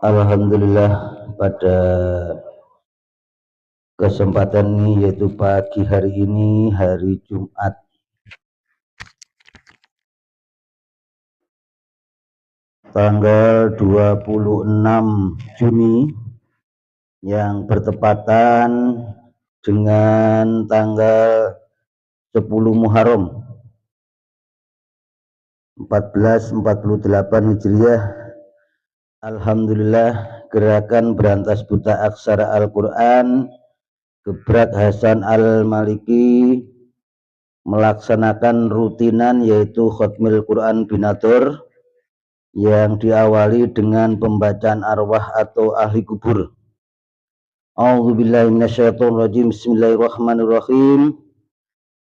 Alhamdulillah, pada kesempatan ini yaitu pagi hari ini, hari Jumat tanggal 26 Juni yang bertepatan dengan tanggal 10 Muharram 1448 Hijriah. Alhamdulillah, gerakan berantas buta aksara Al-Quran Gebrak Hasan Al-Maliki melaksanakan rutinan yaitu khotmil Quran binatur yang diawali dengan pembacaan arwah atau ahli kubur. A'udzubillahi minasyaitonirrajim. Bismillahirrahmanirrahim.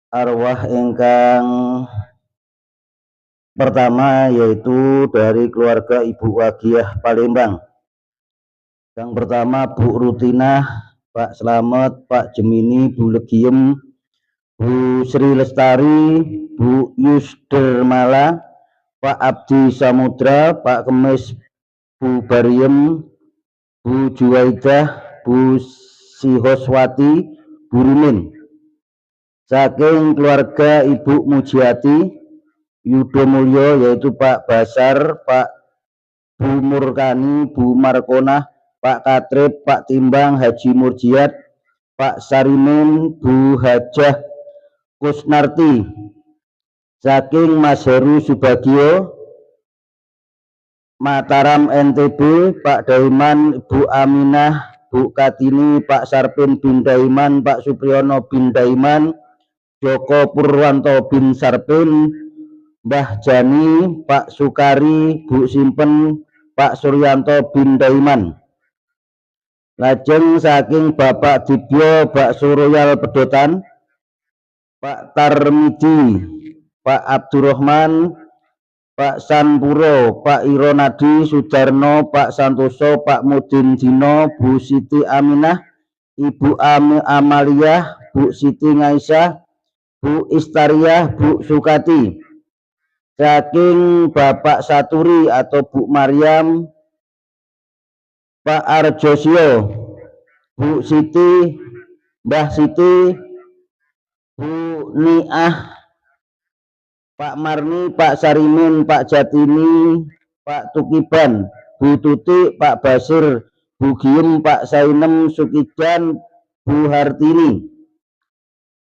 Arwah ingkang pertama yaitu dari keluarga Ibu Wagiah Palembang. Yang pertama Bu Rutinah, Pak Slamet, Pak Jemini, Bu Legiem, Bu Sri Lestari, Bu Yusdermala, Pak Abdi Samudra, Pak Kemis, Bu Bariem, Bu Juwaidah, Bu Sihoswati, Bu Rumin. Saking keluarga Ibu Mujiati Yudo Mulyo yaitu Pak Basar, Pak Bu Murkani, Bu Markonah, Pak Katrip, Pak Timbang, Haji Murjiat, Pak Sarimin, Bu Hajah Kusnarti. Saking Mas Heru Subagio Mataram NTB, Pak Daiman, Bu Aminah, Bu Katini, Pak Sarpin bin Daiman, Pak Supriyono bin Daiman, Joko Purwanto bin Sarpin, Mbah Jani, Pak Sukari, Bu Simpen, Pak Suryanto bin Daiman. Lajeng saking Bapak Dibyo Bakso Royal Pedotan, Pak Tarmidi, Pak Abdurrahman, Pak Sanpuro, Pak Ironadi Sudarno, Pak Santoso, Pak Mudin Dino, Bu Siti Aminah, Ibu Amalia, Bu Siti Ngaisyah, Bu Istariah, Bu Sukati. Saking Bapak Saturi atau Bu Maryam, Pak Arjosio, Bu Siti, Mbah Siti, Bu Niah, Pak Marni, Pak Sarimin, Pak Jatini, Pak Tukiban, Bu Tuti, Pak Basir, Bu Giem, Pak Sainem Sukidan, Bu Hartini.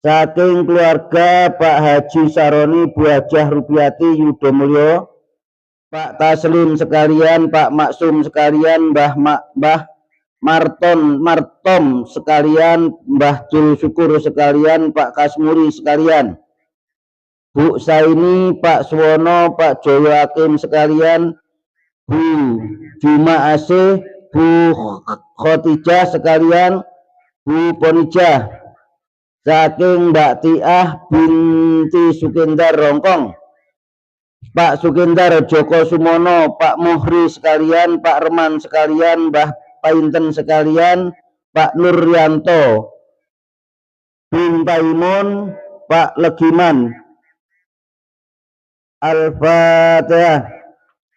Saking keluarga Pak Haji Saroni, Bu Hajah Rupiati Yudo Mulyo, Pak Taslim sekalian, Pak Maksum sekalian, Mbah Martom sekalian, Mbah Jul Syukur sekalian, Pak Kasmuri sekalian, Bu Saini, Pak Suwono, Pak Joyo Hakim sekalian, Bu Juma Asih, Bu Khotijah sekalian, Bu Ponijah. Saking Mbak Tiah binti Sukendar Rongkong, Pak Sukendar Joko Sumono, Pak Muhri sekalian, Pak Reman sekalian, Mbah Painten sekalian, Pak Nuryanto bin Taimun, Pak Legiman. Al-Fatihah.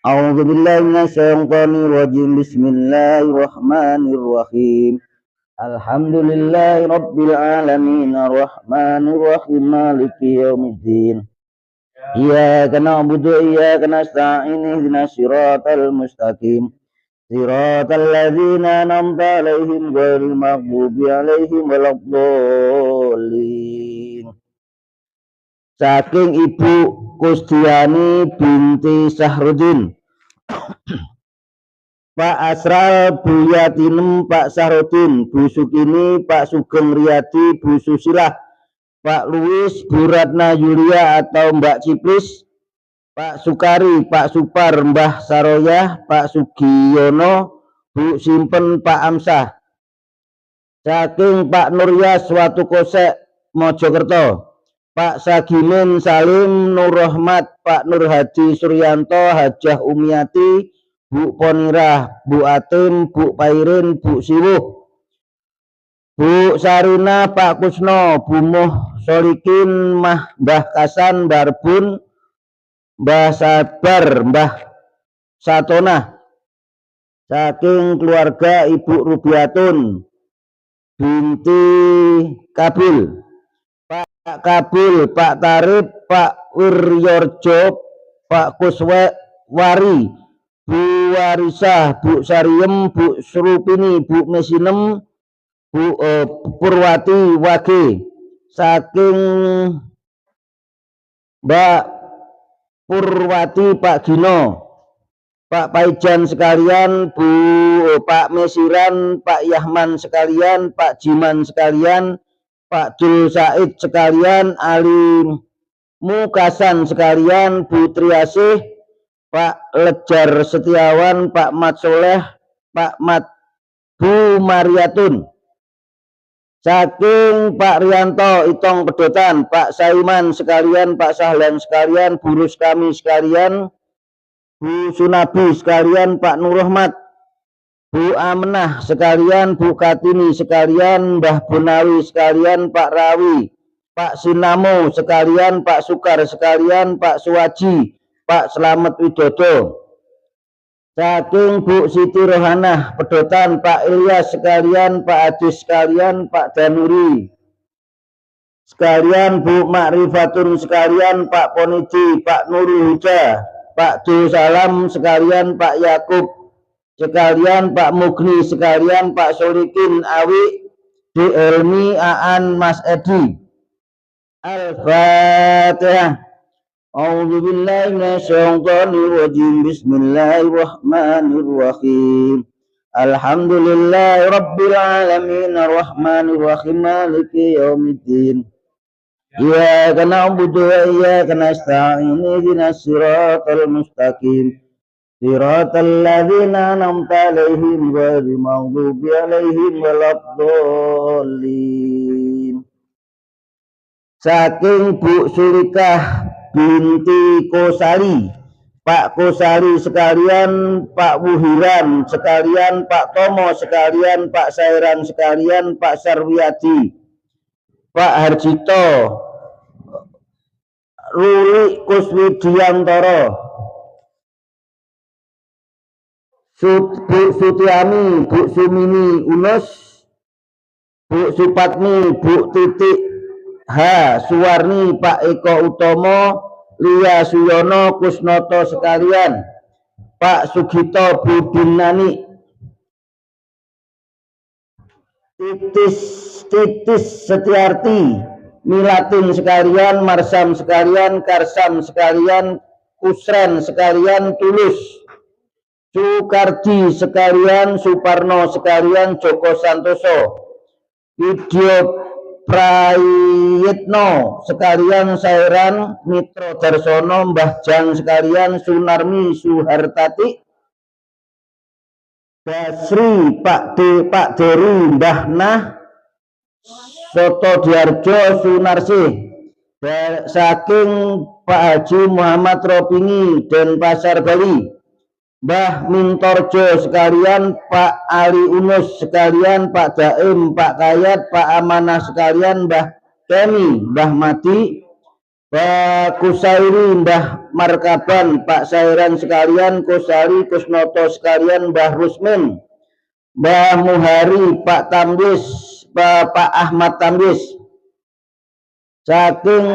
A'udzubillahi minasyaitonirrajim. Bismillahirrahmanirrahim. Alhamdulillahi rabbil alamin arrahmanir rahim maliki yaumiddin. Iyyaka na'budu wa iyyaka nasta'in ihdinas siratal mustaqim. Siratal ladzina an'amta 'alaihim ghairil maghdubi 'alaihim waladdallin. Saking Ibu Kusdiani binti Sahrudin, Pak Asral, Bu Yatinem, Pak Sahrudin, Bu Sukini, Pak Sugeng Riyadi, Bu Susilah, Pak Luis, Bu Ratna Yulia atau Mbak Ciplis, Pak Sukari, Pak Supar, Mbah Saroyah, Pak Sugiono, Bu Simpen, Pak Amsah. Saking Pak Nuryas Watukosek Mojokerto, Pak Sagimin Salim, Nur Rahmat, Pak Nur Hadi Suryanto, Hajah Umiati, Bu Ponirah, Bu Atim, Bu Pairin, Bu Siwuh, Bu Sarina, Pak Kusno, Bu Muh Solikin, Mbah Kasan, Barbun, Mbah Sabar, Mbah Satonah saking keluarga Ibu Rubiatun binti Kabil, Pak Kabil, Pak Tarib, Pak Wiryorjo, Pak Kuswari, Bu Warisah, Bu Sariem, Bu Srupini, Bu Mesinem, Bu Purwati Wage, saking Mbak Purwati, Pak Gino, Pak Paijan sekalian, Pak Mesiran, Pak Yahman sekalian, Pak Jiman sekalian, Pak Dul Said sekalian, Ali Mukasan sekalian, Bu Triasih, Pak Lejar Setiawan, Pak Mat Soleh, Pak Mat, Bu Mariatun, saking Pak Rianto Itong Pedotan, Pak Saiman sekalian, Pak Sahlan sekalian, Bu Ruskami sekalian, Bu Sunabi sekalian, Pak Nurrahmat, Bu Amenah sekalian, Bu Kartini sekalian, Mbah Bonawi sekalian, Pak Rawi, Pak Sinamo sekalian, Pak Sukar sekalian, Pak Suwaji, Pak Slamet Widodo, saking Bu Siti Rohanah Pedotan, Pak Ilyas sekalian, Pak Adis sekalian, Pak Danuri sekalian, Bu Makrifatun sekalian, Pak Ponidi, Pak Nurul Huda, Pak Du Salam sekalian, Pak Yakub sekalian, Pak Mugni sekalian, Pak Solikin, Awi, D. Elmi, Aan, Mas Edi. Al-Fatihah. A'udzu billahi minasyaitonir rajim. Bismillahirrahmanirrahim. Alhamdulillahi rabbil alamin arrahmanir rahim maliki yaumiddin. Iyyaka na'budu wa iyyaka nasta'in ihdinas siratal mustaqim. Siratal ladzina an'amta 'alaihim ghairil maghdubi 'alaihim waladdallin. Saking Bu Sulikah binti Kosari, Pak Kosari sekalian, Pak Wuhiran sekalian, Pak Tomo sekalian, Pak Sairan sekalian, Pak Sarwiyadi, Pak Harjito, Ruli Kuswidiantoro, Bu Sutiami, Bu Sumini Unus, Bu Supatmi, Bu Titik H. Suwarni, Pak Eko Utomo, Lia Suyono, Kusnoto sekalian, Pak Sugito Budinani, Titis Setiarti, Milatin sekalian, Marsam sekalian, Karsam sekalian, Kusren sekalian, Tulus, Sukardi sekalian, Suparno sekalian, Joko Santoso, Widyo Prayitno sekalian, Sairan, Mitro Darsono, Mbah Jang sekalian, Sunarmi Suhartati, Basri, Pak Deru, Mbah Nah, Soto Diarjo, Sunarsih, saking Pak Haji Muhammad Ropini, Denpasar Bali, Mbah Mintorjo sekalian, Pak Ali Unus sekalian, Pak Daim, Pak Kayat, Pak Amanah sekalian, Mbah Kemi, Mbah Madi, Pak Kusairi, Mbah Markaban, Pak Sairan sekalian, Kusari, Kusnoto sekalian, Mbah Rusmin, Mbah Muhari, Pak Tambis, Pak Ahmad Tambis, saking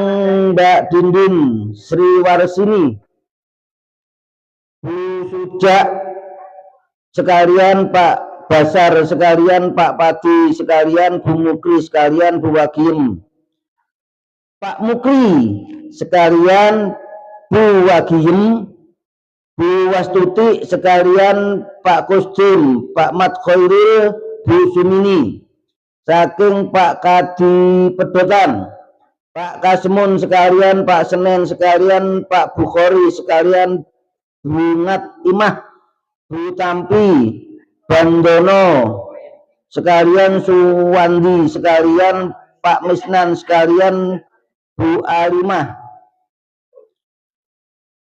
Mbak Dindin Sri Warsini, Bu Sujak sekalian, Pak Basar sekalian, Pak Padi sekalian, Bu Mukri sekalian, Bu Wagiem, Pak Mukri sekalian, Bu Wagiem, Bu Wastuti sekalian, Pak Kusdim, Pak Mat Khairil, Bu Sumini, saking Pak Kadi Pedotan, Pak Kasmun sekalian, Pak Senen sekalian, Pak Bukhari sekalian, Bungat Imah, Bu Tampi, Bandono sekalian, Suwandi sekalian, Pak Misnan sekalian, Bu Alimah,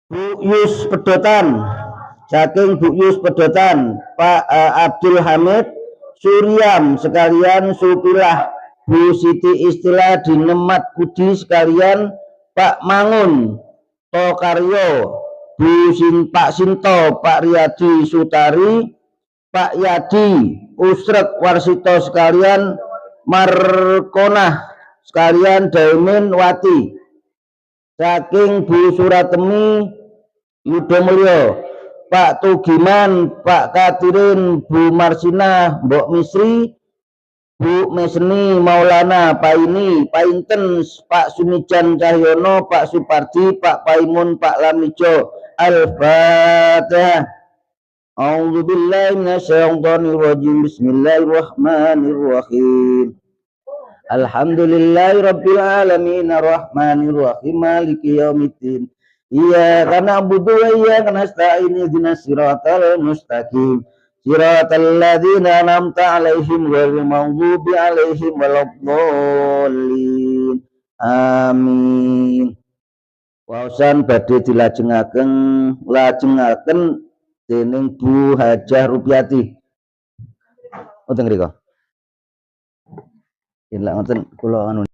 Bu Yus Pedotan, saking Bu Yus Pedotan, Pak Abdul Hamid, Suryam sekalian, Supilah, Bu Siti Istilah Dinemat Kudi sekalian, Pak Mangun Tokaryo, Pak Sinto, Pak Riyadi Sutari, Pak Yadi Usrek Warsito sekalian, Markonah sekalian Daimin Wati, saking Bu Suratemi Yudomulyo, Pak Tugiman, Pak Katirin, Bu Marsina, Mbok Misri, Bu Mesni Maulana, Pak Ini, Pak Inten, Pak Sumijan Cahyono, Pak Supardi, Pak Paimun, Pak Lamijo. Al-Fatihah. A'udzu billahi minasyaitonir rajim. Bismillahirrahmanirrahim. Alhamdulillahi rabbil alamin arrahmanir rahim maliki yaumiddin. Iyyaka na'budu wa iyyaka nasta'in ihdinas siratal mustaqim. Siratal ladzina an'amta 'alaihim ghairil maghdubi 'alaihim waladdallin. Amin. Waosan badhe dilajengaken dening Bu Hajah Rupiati. Ngoten ngrika. Yen lak ngoten kula anu